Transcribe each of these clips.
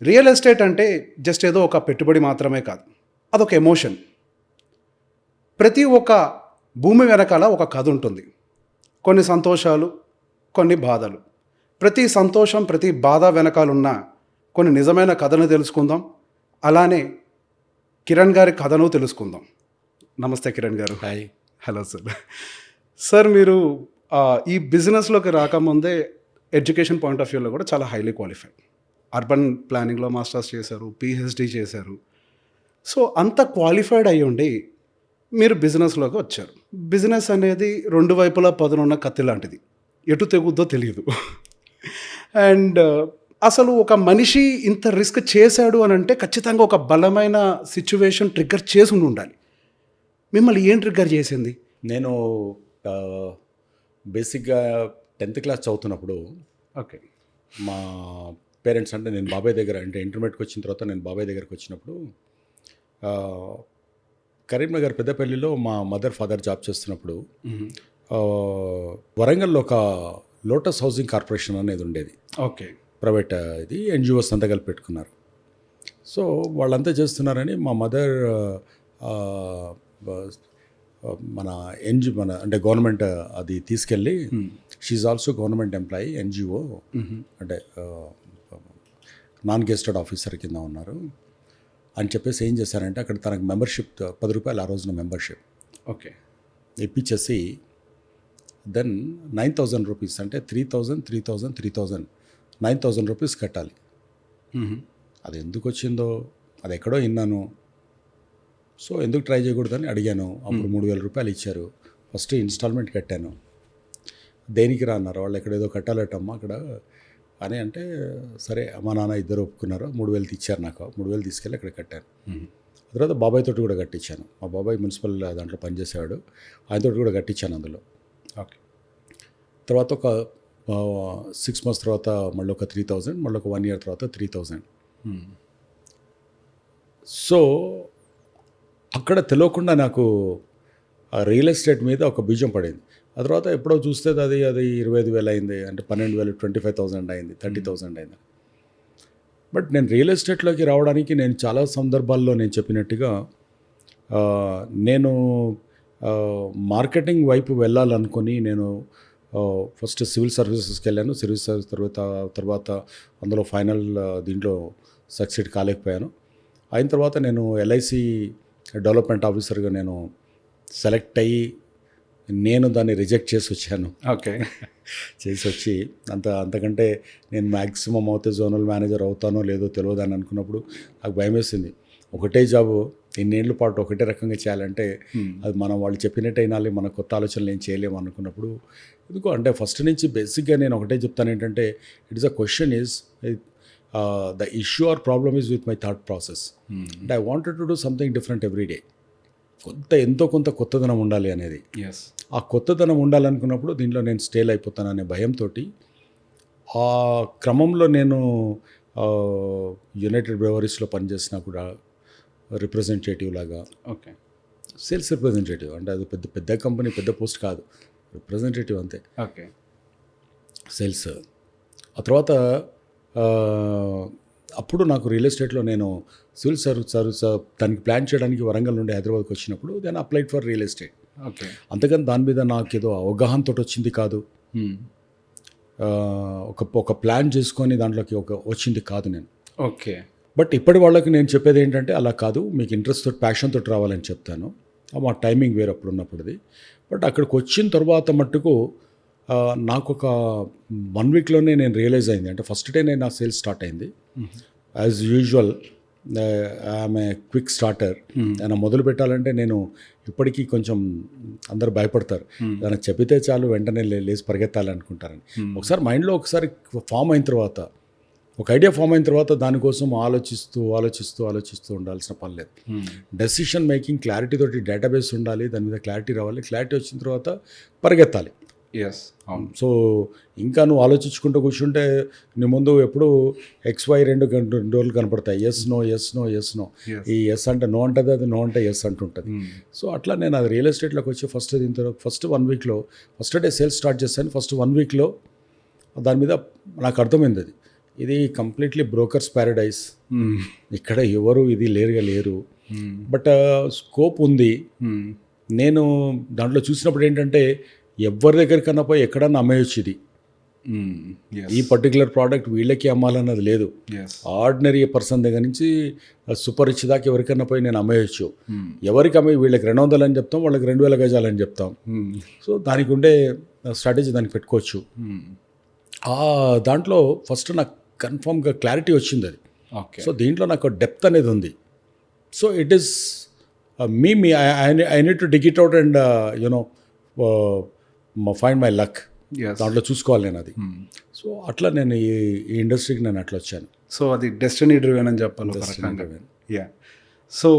Real estate అంటే just ఏదో ఒక పెట్టుబడి మాత్రమే కాదు, అదొక ఎమోషన్. ప్రతి ఒక్క భూమి వెనకాల ఒక కథ ఉంటుంది. కొన్ని సంతోషాలు, కొన్ని బాధలు. ప్రతి సంతోషం, ప్రతి బాధ వెనకాలన్న కొన్ని నిజమైన కథను తెలుసుకుందాం. అలానే కిరణ్ గారి కథను తెలుసుకుందాం. నమస్తే కిరణ్ గారు. హాయ్. Hello sir. సార్ మీరు ఈ బిజినెస్లోకి రాకముందే ఎడ్యుకేషన్ పాయింట్ ఆఫ్ వ్యూలో కూడా చాలా హైలీ క్వాలిఫైడ్. అర్బన్ ప్లానింగ్లో మాస్టర్స్ చేశారు, పిహెచ్డి చేశారు. సో అంత క్వాలిఫైడ్ అయ్యి ఉండి మీరు బిజినెస్లోకి వచ్చారు. బిజినెస్ అనేది రెండు వైపులా పదునున్న కత్తి లాంటిది, ఎటు తెగుద్దో తెలియదు. అండ్ అసలు ఒక మనిషి ఇంత రిస్క్ చేశాడు అని అంటే ఖచ్చితంగా ఒక బలమైన సిచ్యువేషన్ ట్రిగ్గర్ చేసి ఉండాలి. మిమ్మల్ని ఏం ట్రిగ్గర్ చేసింది? నేను బేసిక్గా 10th క్లాస్ చదువుతున్నప్పుడు ఓకే. మా పేరెంట్స్ అంటే నేను బాబాయ్ దగ్గర అంటే ఇంటర్మీడియట్కి వచ్చిన తర్వాత నేను బాబాయ్ దగ్గరకు వచ్చినప్పుడు కరీంనగర్ పెద్దపల్లిలో మా మదర్ ఫాదర్ జాబ్ చేస్తున్నప్పుడు వరంగల్లో ఒక లోటస్ హౌసింగ్ కార్పొరేషన్ అనేది ఉండేది. ఓకే. ప్రైవేట్ ఇది ఎన్జిఓస్ అంతా కలిపి పెట్టుకున్నారు. సో వాళ్ళంతా చేస్తున్నారని మా మదర్ మన అంటే గవర్నమెంట్ అది తీసుకెళ్ళి she also government employee, NGO అంటే నాన్ గెస్టెడ్ ఆఫీసర్ కింద ఉన్నారు అని చెప్పేసి ఏం చేశారంటే అక్కడ తనకు మెంబర్షిప్ 10 రూపాయలు ఆ రోజున మెంబర్షిప్ ఓకే ఇప్పించేసి దెన్ 9,000 రూపీస్ అంటే 3,000 9,000 రూపీస్ కట్టాలి. అది ఎందుకు వచ్చిందో అది ఎక్కడో విన్నాను. సో ఎందుకు ట్రై చేయకూడదని అడిగాను. అప్పుడు 3,000 రూపాయలు ఇచ్చారు. ఫస్ట్ ఇన్స్టాల్మెంట్ కట్టాను. దేనికి రా అన్నారు. వాళ్ళు ఎక్కడేదో కట్టాలటమ్మా అక్కడ అని అంటే సరే మా నాన్న ఇద్దరు ఒప్పుకున్నారు. 3,000 ఇచ్చారు నాకు. 3,000 తీసుకెళ్ళి అక్కడ కట్టాను. తర్వాత బాబాయ్ తోటి కూడా కట్టించాను. మా బాబాయ్ మున్సిపల్ దాంట్లో పనిచేసేవాడు. ఆయనతోటి కూడా కట్టించాను అందులో. ఓకే. తర్వాత ఒక 6 months తర్వాత మళ్ళీ ఒక 3,000, మళ్ళీ ఒక 1 year తర్వాత 3,000. సో అక్కడ తెలియకుండా నాకు రియల్ ఎస్టేట్ మీద ఒక బీజం పడింది. ఆ తర్వాత ఎప్పుడో చూస్తే అది 25,000 అయింది, అంటే 12,000, 25,000 అయింది, 30,000 అయింది. బట్ నేను రియల్ ఎస్టేట్లోకి రావడానికి నేను చాలా సందర్భాల్లో నేను చెప్పినట్టుగా నేను మార్కెటింగ్ వైపు వెళ్ళాలనుకొని నేను ఫస్ట్ సివిల్ సర్వీసెస్కి వెళ్ళాను. సివిల్ సర్వీస్ తర్వాత అందులో ఫైనల్ దీంట్లో సక్సెడ్ కాలేకపోయాను. అయిన తర్వాత నేను ఎల్ఐసి డెవలప్మెంట్ ఆఫీసర్గా నేను సెలెక్ట్ అయ్యి నేను దాన్ని రిజెక్ట్ చేసి వచ్చాను. ఓకే. చేసి వచ్చి అంతకంటే నేను మ్యాక్సిమం అవుతే జోనల్ మేనేజర్ అవుతానో లేదో తెలియదు అని అనుకున్నప్పుడు నాకు భయం వేసింది. ఒకటే జాబు ఎన్నేళ్ళ పాటు ఒకటే రకంగా చేయాలంటే అది మనం వాళ్ళు చెప్పినట్టు అయినాలి, మన కొత్త ఆలోచనలు ఏం చేయలేము అనుకున్నప్పుడు ఎందుకో అంటే ఫస్ట్ నుంచి బేసిక్గా నేను ఒకటే చెప్తాను ఏంటంటే it is a question is the issue or problem is with my thought process. అంటే I wanted to do something different every day. ఎంతో కొంత కొత్తదనం ఉండాలి అనేది. ఆ కొత్తదనం ఉండాలనుకున్నప్పుడు దీంట్లో నేను స్టేల్ అయిపోతాను అనే భయంతో ఆ క్రమంలో నేను యునైటెడ్ బ్రెవరీస్లో పనిచేసినా కూడా రిప్రజెంటేటివ్ లాగా. ఓకే. సేల్స్ రిప్రజెంటేటివ్ అంటే అది పెద్ద కంపెనీ, పెద్ద పోస్ట్ కాదు, రిప్రజెంటేటివ్ అంతే. ఓకే. సేల్స్. ఆ తర్వాత అప్పుడు నాకు రియల్ ఎస్టేట్లో నేను సివిల్ సర్వీస్ దానికి ప్లాన్ చేయడానికి వరంగల్ నుండి హైదరాబాద్కి వచ్చినప్పుడు then applied for real estate. Okay. అంతకని దాని మీద నాకు ఏదో అవగాహనతో వచ్చింది కాదు, ఒక ప్లాన్ చేసుకొని దాంట్లోకి వచ్చింది కాదు నేను. ఓకే. బట్ ఇప్పటి వాళ్ళకి నేను చెప్పేది ఏంటంటే అలా కాదు, మీకు ఇంట్రెస్ట్ తోటి ప్యాషన్ తోటి రావాలని చెప్తాను. మా టైమింగ్ వేరు అప్పుడు ఉన్నప్పుడుది. బట్ అక్కడికి వచ్చిన తర్వాత మట్టుకు నాకు ఒక 1 weekలోనే నేను రియలైజ్ అయింది. అంటే ఫస్ట్ డే నేను నా సేల్స్ స్టార్ట్ అయింది. యాజ్ యూజువల్ ఆమె క్విక్ స్టార్టర్. ఆయన మొదలు పెట్టాలంటే నేను ఇప్పటికీ కొంచెం అందరు భయపడతారు. దానికి చెప్పితే చాలు వెంటనే లేచి పరిగెత్తాలనుకుంటారని. ఒకసారి మైండ్లో ఒకసారి ఫామ్ అయిన తర్వాత, ఒక ఐడియా ఫామ్ అయిన తర్వాత దానికోసం ఆలోచిస్తూ ఉండాల్సిన పని లేదు. డెసిషన్ మేకింగ్ క్లారిటీ తోటి డేటాబేస్ ఉండాలి, దాని మీద క్లారిటీ రావాలి. క్లారిటీ వచ్చిన తర్వాత పరిగెత్తాలి. సో ఇంకా నువ్వు ఆలోచించుకుంటూ కూర్చుంటే నీ ముందు ఎప్పుడు XY 2 డోర్లు కనపడతాయి. Yes no. ఈ ఎస్ అంటే నో అంటుంది, అది నో అంటే ఎస్ అంటుంటుంది. సో అట్లా నేను అది రియల్ ఎస్టేట్లోకి వచ్చి ఫస్ట్ 1 weekలో ఫస్ట్ డే సేల్స్ స్టార్ట్ చేశాను. ఫస్ట్ 1 weekలో దాని మీద నాకు అర్థమైంది. అది ఇది కంప్లీట్లీ బ్రోకర్స్ ప్యారడైజ్. ఇక్కడ ఎవరు ఇది లేరు. బట్ స్కోప్ ఉంది. నేను దాంట్లో చూసినప్పుడు ఏంటంటే ఎవరి దగ్గరికన్నా పోయి ఎక్కడన్నా అమ్మేయచ్చు. ఇది ఈ పర్టికులర్ ప్రోడక్ట్ వీళ్ళకి అమ్మాలన్నది లేదు. ఆర్డినరీ పర్సన్ దగ్గర నుంచి సూపర్ రిచ్ దాకా ఎవరికన్నా పోయి నేను అమ్మేయచ్చు. ఎవరికి అమ్మే వీళ్ళకి 200 అని చెప్తాం, వాళ్ళకి 2000 గజాలు అని చెప్తాం. సో దానికి ఉండే స్ట్రాటజీ దానికి పెట్టుకోవచ్చు. దాంట్లో ఫస్ట్ నాకు కన్ఫామ్గా క్లారిటీ వచ్చింది అది. సో దీంట్లో నాకు డెప్త్ అనేది ఉంది. So it is me I need to dig it out and you know find my luck. దాంట్లో చూసుకోవాలి నేను అది. సో అట్లా నేను ఈ ఇండస్ట్రీకి నేను అట్లా వచ్చాను. సో అది డెస్టినీ డ్రివెన్ అని చెప్పాలి. యా. సో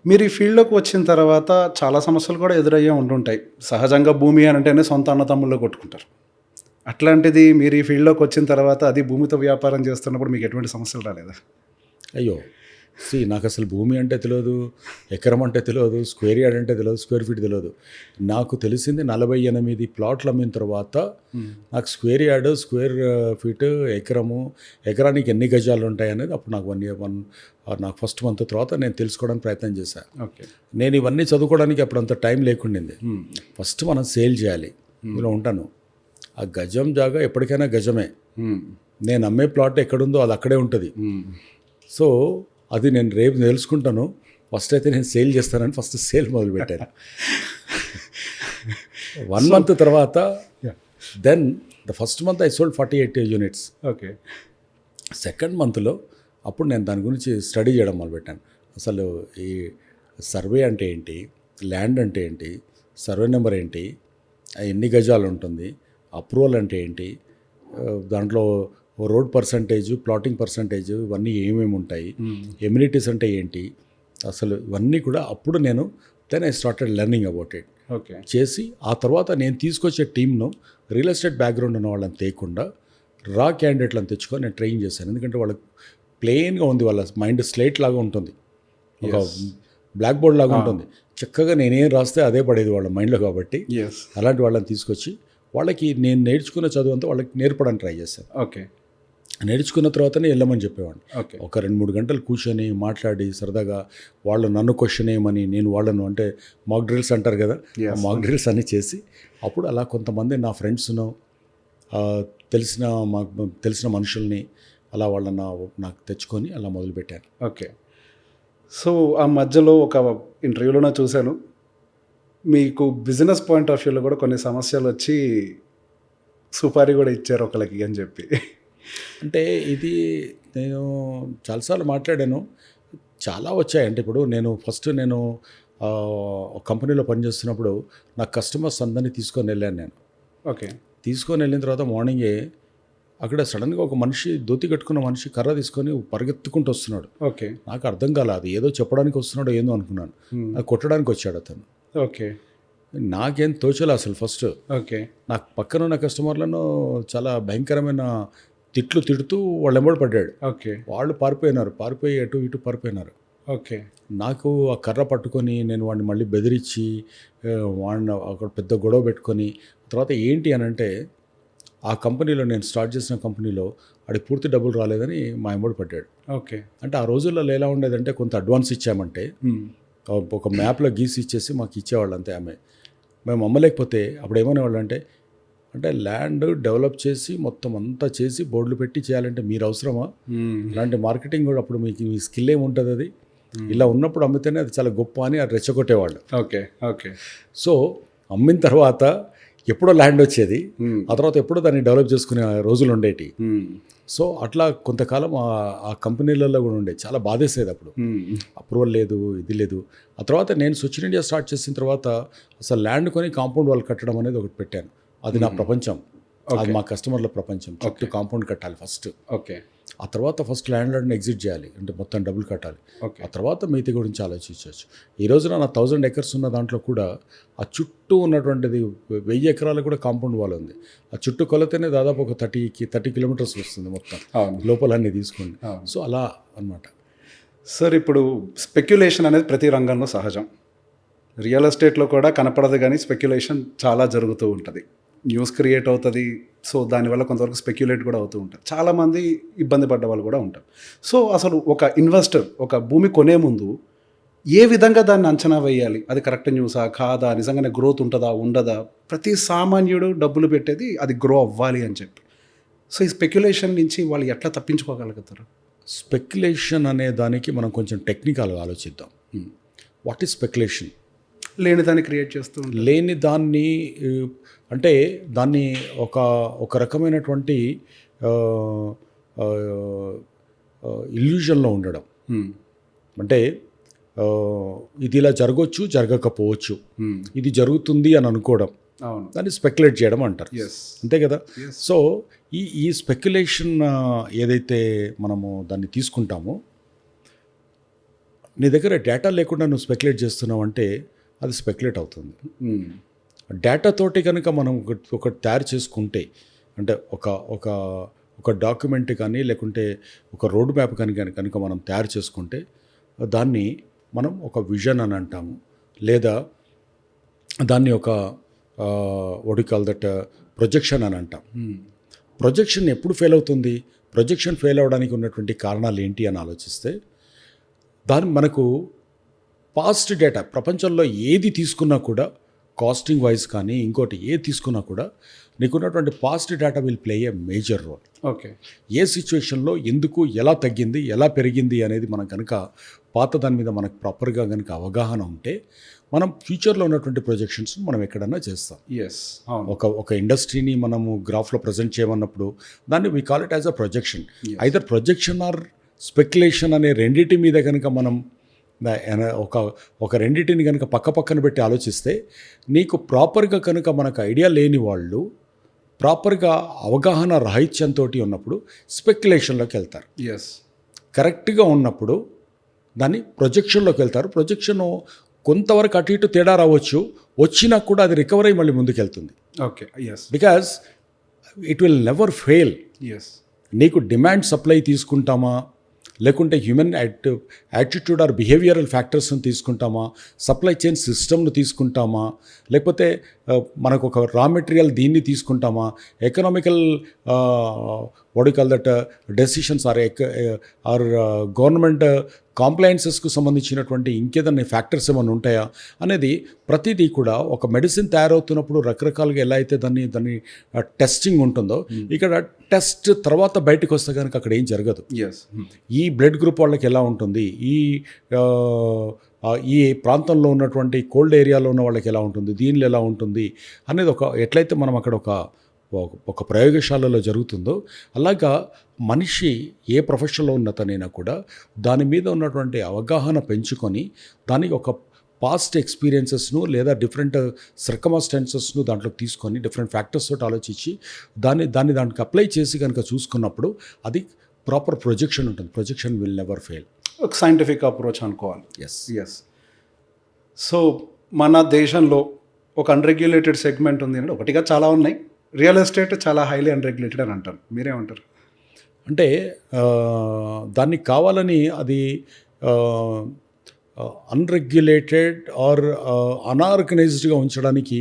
మీరు ఈ ఫీల్డ్లోకి వచ్చిన తర్వాత చాలా సమస్యలు కూడా ఎదురయ్యే ఉంటుంటాయి. సహజంగా భూమి అని అంటేనే సొంత అన్నతమ్ముళ్ళు కొట్టుకుంటారు. అట్లాంటిది మీరు ఈ ఫీల్డ్లోకి వచ్చిన తర్వాత అది భూమితో వ్యాపారం చేస్తున్నప్పుడు మీకు ఎటువంటి సమస్యలు రాలేదా? అయ్యో, నాకు అసలు భూమి అంటే తెలియదు, ఎకరం అంటే తెలియదు, స్క్వేర్ యార్డ్ అంటే తెలియదు, స్క్వేర్ ఫీట్ తెలియదు. నాకు తెలిసింది 48 ప్లాట్లు అమ్మిన తర్వాత నాకు స్క్వేర్ యార్డ్, స్క్వేర్ ఫీట్, ఎకరానికి ఎన్ని గజాలు ఉంటాయి అనేది అప్పుడు నాకు నాకు ఫస్ట్ మంత్ తర్వాత నేను తెలుసుకోవడానికి ప్రయత్నం చేశాను. ఓకే. నేను ఇవన్నీ చదువుకోవడానికి అప్పుడు అంత టైం లేకుండింది. ఫస్ట్ మనం సేల్ చేయాలి. ఇందులో ఉంటాను. ఆ గజం జాగా ఎప్పటికైనా గజమే. నేను అమ్మే ప్లాట్ ఎక్కడుందో అది అక్కడే ఉంటుంది. సో అది నేను రేపు తెలుసుకుంటాను. ఫస్ట్ అయితే నేను సేల్ చేస్తానని ఫస్ట్ సేల్ మొదలుపెట్టాను. 1 month తర్వాత then the first month I sold 48 units. Okay. Second మంత్లో అప్పుడు నేను దాని గురించి స్టడీ చేయడం మొదలుపెట్టాను. అసలు ఈ సర్వే అంటే ఏంటి, ల్యాండ్ అంటే ఏంటి, సర్వే నెంబర్ ఏంటి, ఎన్ని గజాలు ఉంటుంది, అప్రూవల్ అంటే ఏంటి, దాంట్లో రోడ్ పర్సంటేజ్, ప్లాటింగ్ పర్సంటేజ్, ఇవన్నీ ఏమేమి ఉంటాయి, ఎమ్యూనిటీస్ అంటే ఏంటి, అసలు ఇవన్నీ కూడా అప్పుడు నేను then I started learning about it. Okay. చేసి ఆ తర్వాత నేను తీసుకొచ్చే టీంను రియల్ ఎస్టేట్ బ్యాక్గ్రౌండ్ ఉన్న వాళ్ళని తేకుండా రా క్యాండిడేట్లను తెచ్చుకొని నేను ట్రైన్ చేశాను. ఎందుకంటే వాళ్ళకి ప్లెయిన్గా ఉంది, వాళ్ళ మైండ్ స్లేట్ లాగా ఉంటుంది, ఒక బ్లాక్ బోర్డ్ లాగా ఉంటుంది. చక్కగా నేనేం రాస్తే అదే పడేది వాళ్ళ మైండ్లో. కాబట్టి అలాంటి వాళ్ళని తీసుకొచ్చి వాళ్ళకి నేను నేర్చుకున్న చదువు అంతా వాళ్ళకి నేర్పడానికి ట్రై చేశాను. ఓకే. నేర్చుకున్న తర్వాతనే వెళ్ళమని చెప్పేవాడిని. ఓకే. ఒక 2-3 గంటలు కూర్చొని మాట్లాడి సరదాగా వాళ్ళు నన్ను క్వశ్చన్ ఏమని, నేను వాళ్ళను అంటే మాక్ డ్రిల్స్ అంటారు కదా, మాక్ డ్రిల్స్ అన్నీ చేసి అప్పుడు అలా కొంతమంది నా ఫ్రెండ్స్ను తెలిసిన మనుషుల్ని అలా వాళ్ళని నాకు తెచ్చుకొని అలా మొదలుపెట్టాను. ఓకే. సో ఆ మధ్యలో ఒక ఇంటర్వ్యూలో చూశాను, మీకు బిజినెస్ పాయింట్ ఆఫ్ వ్యూలో కూడా కొన్ని సమస్యలు వచ్చి సుపారీ కూడా ఇచ్చారు ఒకరికి అని చెప్పి. అంటే ఇది నేను చాలాసార్లు మాట్లాడాను. చాలా వచ్చాయి. అంటే ఇప్పుడు నేను కంపెనీలో పనిచేస్తున్నప్పుడు నా కస్టమర్స్ అందరినీ తీసుకొని వెళ్ళాను నేను. ఓకే. తీసుకొని వెళ్ళిన తర్వాత మార్నింగే అక్కడ సడన్గా ఒక మనిషి, ధోతి కట్టుకున్న మనిషి కర్ర తీసుకొని పరిగెత్తుకుంటూ వస్తున్నాడు. ఓకే. నాకు అర్థం కాలేదు, అది ఏదో చెప్పడానికి వస్తున్నాడో ఏందో అనుకున్నాను. నాకు కొట్టడానికి వచ్చాడు అతను. ఓకే. నాకేం తోచలే అసలు ఫస్ట్. ఓకే. నాకు పక్కన ఉన్న కస్టమర్లను చాలా భయంకరమైన తిడుతూ వాళ్ళు ఎంబడి పడ్డాడు. ఓకే. వాళ్ళు పారిపోయి అటు ఇటు పారిపోయినారు. ఓకే. నాకు ఆ కర్ర పట్టుకొని నేను వాడిని మళ్ళీ బెదిరించి వాడిని అక్కడ పెద్ద గొడవ పెట్టుకొని తర్వాత ఏంటి అని అంటే ఆ కంపెనీలో నేను స్టార్ట్ చేసిన కంపెనీలో వాడికి పూర్తి డబ్బులు రాలేదని మా ఎంబడి పడ్డాడు. ఓకే. అంటే ఆ రోజుల్లో ఎలా ఉండేదంటే కొంత అడ్వాన్స్ ఇచ్చామంటే ఒక మ్యాప్లో గీసి ఇచ్చేసి మాకు ఇచ్చేవాళ్ళు అంతే. మేము అమ్మలేకపోతే అప్పుడు ఏమనేవాళ్ళు అంటే ల్యాండ్ డెవలప్ చేసి మొత్తం అంతా చేసి బోర్డులు పెట్టి చేయాలంటే మీరు అవసరమా, ఇలాంటి మార్కెటింగ్ కూడా అప్పుడు మీకు మీ స్కిల్ ఏముంటుంది, అది ఇలా ఉన్నప్పుడు అమ్మితేనే అది చాలా గొప్ప అని అది రెచ్చగొట్టేవాళ్ళు. ఓకే. ఓకే. సో అమ్మిన తర్వాత ఎప్పుడో ల్యాండ్ వచ్చేది, ఆ తర్వాత ఎప్పుడో దాన్ని డెవలప్ చేసుకునే రోజులు ఉండేటి. సో అట్లా కొంతకాలం ఆ కంపెనీలలో కూడా ఉండే చాలా బాధేసేది. అప్పుడు అప్రూవల్ లేదు, ఇది లేదు. ఆ తర్వాత నేను స్విచ్ ఇండియా స్టార్ట్ చేసిన తర్వాత అసలు ల్యాండ్ కొని కాంపౌండ్ వాళ్ళు కట్టడం అనేది ఒకటి పెట్టాను. అది నా ప్రపంచం, అది మా కస్టమర్ల ప్రపంచం. చుట్టూ కాంపౌండ్ కట్టాలి ఫస్ట్. ఓకే. ఆ తర్వాత ఫస్ట్ ల్యాండ్ లార్డ్ని ఎగ్జిట్ చేయాలి, అంటే మొత్తం డబ్బులు కట్టాలి. ఆ తర్వాత మిగతా గురించి ఆలోచించవచ్చు. ఈ రోజున నా 1000 acres ఉన్న దాంట్లో కూడా ఆ చుట్టూ ఉన్నటువంటిది 1000 ఎకరాలు కూడా కాంపౌండ్ వాల్ ఉంది. ఆ చుట్టూ కొలతేనే దాదాపు ఒక 30 kilometers వస్తుంది మొత్తం లోపల అన్నీ తీసుకోండి. సో అలా అన్నమాట. సార్, ఇప్పుడు స్పెక్యులేషన్ అనేది ప్రతి రంగంలో సహజం. రియల్ ఎస్టేట్లో కూడా కనపడదు, కానీ స్పెక్యులేషన్ చాలా జరుగుతూ ఉంటుంది. న్యూస్ క్రియేట్ అవుతుంది. సో దానివల్ల కొంతవరకు స్పెక్యులేట్ కూడా అవుతూ ఉంటారు. చాలామంది ఇబ్బంది పడ్డ వాళ్ళు కూడా ఉంటారు. సో అసలు ఒక ఇన్వెస్టర్ ఒక భూమి కొనే ముందు ఏ విధంగా దాన్ని అంచనా వేయాలి? అది కరెక్ట్ న్యూసా కాదా? నిజంగానే గ్రోత్ ఉంటుందా ఉండదా? ప్రతి సామాన్యుడు డబ్బులు పెట్టేది అది గ్రో అవ్వాలి అని చెప్పి. సో ఈ స్పెక్యులేషన్ నుంచి వాళ్ళు ఎట్లా తప్పించుకోగలుగుతారు? స్పెక్యులేషన్ అనే దానికి మనం కొంచెం టెక్నికల్గా ఆలోచిద్దాం. What is speculation? లేని దాన్ని క్రియేట్ చేస్తూ ఉంటారు. లేని దాన్ని అంటే దాన్ని ఒక రకమైనటువంటి ఇల్యూజన్లో ఉండడం. అంటే ఇది ఇలా జరగవచ్చు, జరగకపోవచ్చు, ఇది జరుగుతుంది అని అనుకోవడం, అవును, దాన్ని స్పెక్యులేట్ చేయడం అంటారు. Yes. అంతే కదా. Yes. సో ఈ స్పెక్యులేషన్ ఏదైతే మనము దాన్ని తీసుకుంటామో, నీ దగ్గర డేటా లేకుండా నువ్వు స్పెక్యులేట్ చేస్తున్నావు అంటే అది స్పెక్యులేట్ అవుతుంది. డేటాతోటి కనుక మనం ఒకటి తయారు చేసుకుంటే, అంటే ఒక డాక్యుమెంట్ కానీ లేకుంటే ఒక రోడ్ మ్యాప్ కానీ కనుక మనం తయారు చేసుకుంటే దాన్ని మనం ఒక విజన్ అని అంటాము, లేదా దాన్ని ఒక what you call that projection అని అంటాం. ప్రొజెక్షన్ ఎప్పుడు ఫెయిల్ అవుతుంది? ప్రొజెక్షన్ ఫెయిల్ అవ్వడానికి ఉన్నటువంటి కారణాలు ఏంటి అని ఆలోచిస్తే, మనకు పాస్ట్ డేటా ప్రపంచంలో ఏది తీసుకున్నా కూడా, కాస్టింగ్ వైజ్ కానీ ఇంకోటి ఏది తీసుకున్నా కూడా, నీకున్నటువంటి past data will play a major role. Okay, ఏ సిచ్యువేషన్లో ఎందుకు ఎలా తగ్గింది ఎలా పెరిగింది అనేది మనం కనుక పాత దాని మీద మనకు ప్రాపర్గా కనుక అవగాహన ఉంటే, మనం ఫ్యూచర్లో ఉన్నటువంటి ప్రొజెక్షన్స్ మనం ఎక్కడన్నా చేస్తాం. ఎస్, అవును, ఒక ఇండస్ట్రీని మనము గ్రాఫ్లో ప్రజెంట్ చేయమన్నప్పుడు దాన్ని we call it as a projection. Either projection or speculation అనే రెండింటి మీద కనుక మనం ఒక రెండింటిని కనుక పక్కన పెట్టి ఆలోచిస్తే, నీకు ప్రాపర్గా కనుక మనకు ఐడియా లేని వాళ్ళు ప్రాపర్గా అవగాహన రాహిత్యంతో ఉన్నప్పుడు స్పెక్యులేషన్లోకి వెళ్తారు. ఎస్, కరెక్ట్గా ఉన్నప్పుడు దాన్ని ప్రొజెక్షన్లోకి వెళ్తారు. ప్రొజెక్షన్ కొంతవరకు అటు ఇటు తేడా రావచ్చు, వచ్చినా కూడా అది రికవర్ అయ్యి మళ్ళీ ముందుకెళ్తుంది. Okay, yes, because it will never fail. Yes, నీకు డిమాండ్ సప్లై తీసుకుంటామా, లేకుంటే హ్యూమన్ యాటిట్యూడ్ ఆర్ బిహేవియరల్ ఫ్యాక్టర్స్ని తీసుకుంటామా, సప్లై చైన్ సిస్టమ్ను తీసుకుంటామా, లేకపోతే మనకు ఒక రా మెటీరియల్ దీన్ని తీసుకుంటామా, economical what you call that decisions or government కాంప్లయన్సెస్కు సంబంధించినటువంటి ఇంకేదన్నా ఫ్యాక్టర్స్ ఏమైనా ఉంటాయా అనేది ప్రతిదీ కూడా ఒక మెడిసిన్ తయారవుతున్నప్పుడు రకరకాలుగా ఎలా అయితే దాన్ని టెస్టింగ్ ఉంటుందో, ఇక్కడ టెస్ట్ తర్వాత బయటకు వస్తే కనుక అక్కడ ఏం జరగదు. ఎస్, ఈ బ్లడ్ గ్రూప్ వాళ్ళకి ఎలా ఉంటుంది, ఈ ప్రాంతంలో ఉన్నటువంటి కోల్డ్ ఏరియాలో ఉన్న వాళ్ళకి ఎలా ఉంటుంది, దీనిలో ఎలా ఉంటుంది అనేది ఎట్లయితే మనం అక్కడ ఒక ప్రయోగశాలలో జరుగుతుందో, అలాగా మనిషి ఏ ప్రొఫెషన్లో ఉన్నతనైనా కూడా దాని మీద ఉన్నటువంటి అవగాహన పెంచుకొని, దానికి ఒక పాస్ట్ ఎక్స్పీరియన్సెస్ను లేదా డిఫరెంట్ సర్కమస్టాన్సెస్ను దాంట్లోకి తీసుకొని డిఫరెంట్ ఫ్యాక్టర్స్ తోటి ఆలోచించి దానికి అప్లై చేసి కనుక చూసుకున్నప్పుడు అది ప్రాపర్ ప్రొజెక్షన్ ఉంటుంది. Projection will never fail. ఒక సైంటిఫిక్ అప్రోచ్ అనుకోవాలి. ఎస్. ఎస్. సో మన దేశంలో ఒక అన్రెగ్యులేటెడ్ సెగ్మెంట్ ఉంది అంటే, ఒకటిగా చాలా ఉన్నాయి. రియల్ ఎస్టేట్ చాలా హైలీ అన్రెగ్యులేటెడ్ అని అంటారు. మీరేమంటారు? అంటే దాన్ని కావాలని అది అన్రెగ్యులేటెడ్ ఆర్ అనార్గనైజ్డ్గా ఉంచడానికి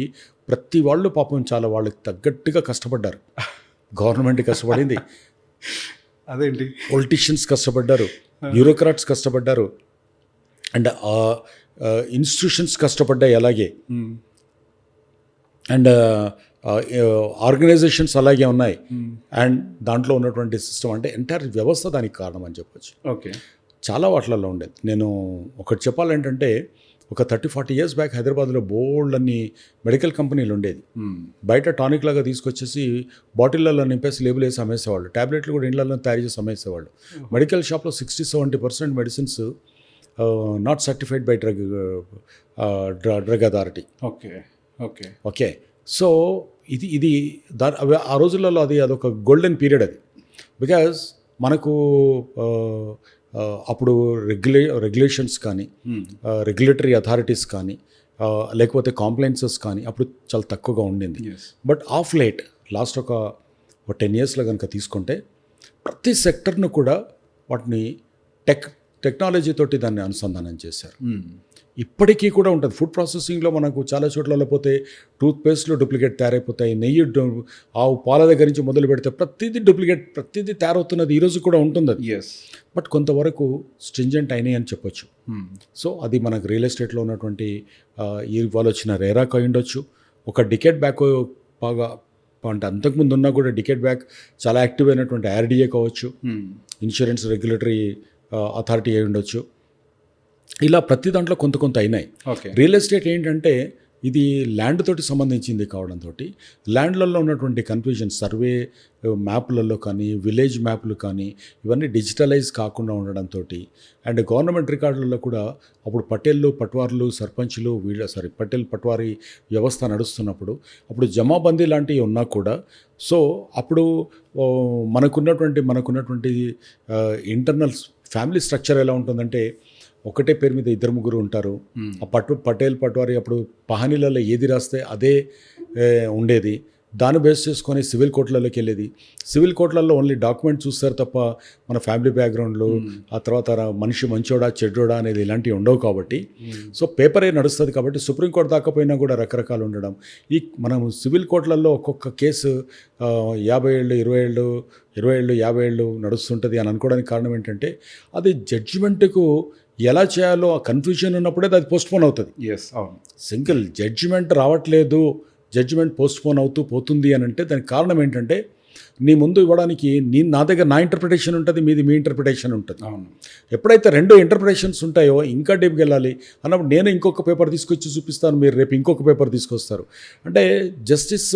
ప్రతి వాళ్ళు పాపం చాలా వాళ్ళకి తగ్గట్టుగా కష్టపడ్డారు. గవర్నమెంట్ కష్టపడింది, అదేంటి, పొలిటీషియన్స్ కష్టపడ్డారు, బ్యూరోక్రాట్స్ కష్టపడ్డారు, అండ్ ఇన్స్టిట్యూషన్స్ కష్టపడ్డాయి అలాగే, అండ్ ఆర్గనైజేషన్స్ అలాగే ఉన్నాయి. అండ్ దాంట్లో ఉన్నటువంటి సిస్టమ్ అంటే ఎంటైర్ వ్యవస్థ దానికి కారణం అని చెప్పొచ్చు. ఓకే, చాలా వాటిలలో ఉండేది. నేను ఒకటి చెప్పాలంటే, ఒక 30-40 years బ్యాక్ హైదరాబాద్లో బోల్డ్ అన్ని మెడికల్ కంపెనీలు ఉండేది. బయట టానిక్ లాగా తీసుకొచ్చేసి బాటిళ్ళల్లో నింపేసి లేబుల్ వేసి అమ్మేసేవాళ్ళు. ట్యాబ్లెట్లు కూడా ఇండ్లలో తయారు చేసి అమ్మేసేవాళ్ళు. మెడికల్ షాప్లో 60-70% medicines not certified by drug authority. Okay, okay, okay. So ఇది ఆ రోజులలో అదొక గోల్డెన్ పీరియడ్ అది. బికాజ్ మనకు అప్పుడు రెగ్యులేషన్స్ కానీ, రెగ్యులేటరీ అథారిటీస్ కానీ, లేకపోతే కాంప్లైన్సెస్ కానీ అప్పుడు చాలా తక్కువగా ఉండింది. బట్ ఆఫ్ లేట్ లాస్ట్ ఒక 10 yearsలో కనుక తీసుకుంటే ప్రతి సెక్టర్ను కూడా వాటిని టెక్నాలజీ తోటి దాన్ని అనుసంధానం చేశారు. ఇప్పటికీ కూడా ఉంటుంది. ఫుడ్ ప్రాసెసింగ్లో మనకు చాలా చోట్ల పోతే టూత్పేస్ట్లో డూప్లికేట్ తయారైపోతాయి. నెయ్యి ఆవు పాల దగ్గర నుంచి మొదలు పెడితే ప్రతిదీ డూప్లికేట్, ప్రతిదీ తయారవుతున్నది ఈరోజు కూడా ఉంటుంది అది. ఎస్. బట్ కొంతవరకు స్ట్రింజెంట్ అయినాయి అని చెప్పొచ్చు. సో అది మనకు రియల్ ఎస్టేట్లో ఉన్నటువంటి ఇవాళ వచ్చిన రేరాక్ అయి ఉండొచ్చు. ఒక డికెట్ బ్యాక్ బాగా అంటే అంతకుముందు ఉన్నా కూడా డికెట్ బ్యాక్ చాలా యాక్టివ్ అయినటువంటి ఆర్డీఏ కావచ్చు, ఇన్సూరెన్స్ రెగ్యులేటరీ అథారిటీ అయి ఉండొచ్చు. ఇలా ప్రతి దాంట్లో కొంత కొంత అయినాయి. ఓకే. రియల్ ఎస్టేట్ ఏంటంటే ఇది ల్యాండ్ తోటి సంబంధించింది కావడంతో ల్యాండ్లలో ఉన్నటువంటి కన్ఫ్యూజన్, సర్వే మ్యాప్లలో కానీ విలేజ్ మ్యాప్లు కానీ ఇవన్నీ డిజిటలైజ్ కాకుండా ఉండడంతో అండ్ గవర్నమెంట్ రికార్డులలో కూడా అప్పుడు పటేళ్ళు, పట్వార్లు, సర్పంచ్లు పటేల్ పట్వారీ వ్యవస్థ నడుస్తున్నప్పుడు అప్పుడు జమాబందీ లాంటివి ఉన్నా కూడా సో అప్పుడు మనకున్నటువంటి ఇంటర్నల్ ఫ్యామిలీ స్ట్రక్చర్ ఎలా ఉంటుందంటే ఒకటే పేరు మీద ఇద్దరు ముగ్గురు ఉంటారు. ఆ పటేల్ పట్వారి అప్పుడు పహానీలలో ఏది రాస్తే అదే ఉండేది. దాన్ని బేస్ చేసుకొని సివిల్ కోర్టులలోకి వెళ్ళేది. సివిల్ కోర్టులలో ఓన్లీ డాక్యుమెంట్ చూస్తారు తప్ప మన ఫ్యామిలీ బ్యాక్గ్రౌండ్లు, ఆ తర్వాత మనిషి మంచోడా చెడ్డోడా అనేది ఇలాంటివి ఉండవు కాబట్టి సో పేపరే నడుస్తుంది కాబట్టి సుప్రీంకోర్టు దాకా పోయినా కూడా రకరకాలు ఉండడం. మనం సివిల్ కోర్టులలో ఒక్కొక్క కేసు 50 ఏళ్ళు 20 ఏళ్ళు 20 ఏళ్ళు 50 ఏళ్ళు నడుస్తుంటుంది అని అనుకోవడానికి కారణం ఏంటంటే అది జడ్జిమెంట్కు ఎలా చేయాలో ఆ కన్ఫ్యూజన్ ఉన్నప్పుడే అది పోస్ట్పోన్ అవుతుంది. ఎస్, అవును. సింగిల్ జడ్జిమెంట్ రావట్లేదు, జడ్జిమెంట్ పోస్ట్పోన్ అవుతూ పోతుంది అని అంటే దానికి కారణం ఏంటంటే నీ ముందు ఇవ్వడానికి నా దగ్గర నా ఇంటర్ప్రిటేషన్ ఉంటుంది, మీది మీ ఇంటర్ప్రిటేషన్ ఉంటుంది. అవును. ఎప్పుడైతే 2 ఇంటర్ప్రిటేషన్స్ ఉంటాయో ఇంకా డీప్కి వెళ్ళాలి అన్నప్పుడు నేను ఇంకొక పేపర్ తీసుకొచ్చి చూపిస్తాను, మీరు రేపు ఇంకొక పేపర్ తీసుకొస్తారు. అంటే justice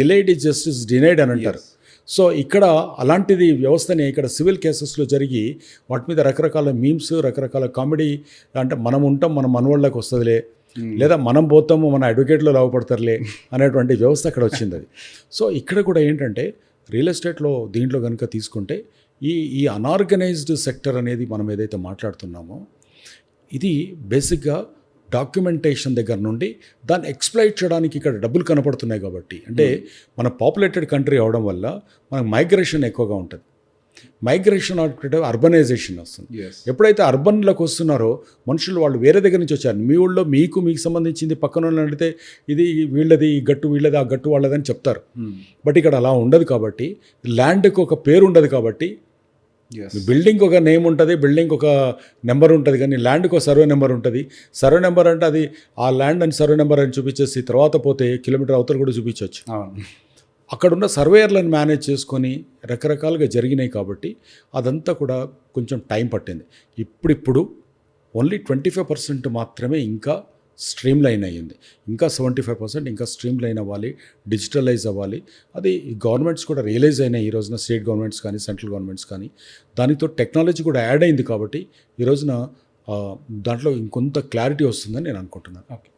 delayed is justice denied అని అంటారు. సో ఇక్కడ అలాంటిది వ్యవస్థని ఇక్కడ సివిల్ కేసెస్లో జరిగి వాటి మీద రకరకాల మీమ్స్, రకరకాల కామెడీ, అంటే మనం ఉంటాం మన మనవాళ్ళకి వస్తుందిలే, లేదా మనం పోతాము మన అడ్వకేట్లో లాభపడతారులే అనేటువంటి వ్యవస్థ అక్కడ వచ్చింది అది. సో ఇక్కడ కూడా ఏంటంటే రియల్ ఎస్టేట్లో దీంట్లో కనుక తీసుకుంటే ఈ అనార్గనైజ్డ్ సెక్టర్ అనేది మనం ఏదైతే మాట్లాడుతున్నామో ఇది బేసిక్గా డాక్యుమెంటేషన్ దగ్గర నుండి దాన్ని ఎక్స్ప్లైట్ చేయడానికి ఇక్కడ డబ్బులు కనపడుతున్నాయి కాబట్టి, అంటే మన పాపులేటెడ్ కంట్రీ అవడం వల్ల మనకు మైగ్రేషన్ ఎక్కువగా ఉంటుంది. మైగ్రేషన్ అంటే అర్బనైజేషన్ వస్తుంది. ఎప్పుడైతే అర్బన్లోకి వస్తున్నారో మనుషులు వాళ్ళు వేరే దగ్గర నుంచి వచ్చారు. మీ ఊళ్ళో మీకు సంబంధించింది పక్కన వాళ్ళని అడిగితే ఇది వీళ్ళది, ఈ గట్టు వీళ్ళది, ఆ గట్టు వాళ్ళదని చెప్తారు. బట్ ఇక్కడ అలా ఉండదు కాబట్టి, ల్యాండ్కి ఒక పేరు ఉండదు కాబట్టి, బిల్డింగ్ ఒక నేమ్ ఉంటుంది, బిల్డింగ్ ఒక నెంబర్ ఉంటుంది, కానీ ల్యాండ్కి ఒక సర్వే నెంబర్ ఉంటుంది. సర్వే నెంబర్ అంటే అది ఆ ల్యాండ్ అని సర్వే నెంబర్ అని చూపించేసి తర్వాత పోతే కిలోమీటర్ అవతల కూడా చూపించవచ్చు. అక్కడున్న సర్వేయర్లను మేనేజ్ చేసుకొని రకరకాలుగా జరిగినాయి కాబట్టి అదంతా కూడా కొంచెం టైం పట్టింది. ఇప్పుడు ఓన్లీ 25% మాత్రమే ఇంకా స్ట్రీమ్ లైన్ అయ్యింది. ఇంకా 75% ఇంకా స్ట్రీమ్ లైన్ అవ్వాలి, డిజిటలైజ్ అవ్వాలి. అది గవర్నమెంట్స్ కూడా రియలైజ్ అయినాయి ఈ రోజున, స్టేట్ గవర్నమెంట్స్ కానీ సెంట్రల్ గవర్నమెంట్స్ కానీ. దానితో టెక్నాలజీ కూడా యాడ్ అయింది కాబట్టి ఈ రోజున దాంట్లో ఇంకొంత క్లారిటీ వస్తుందని నేను అనుకుంటున్నాను. ఓకే.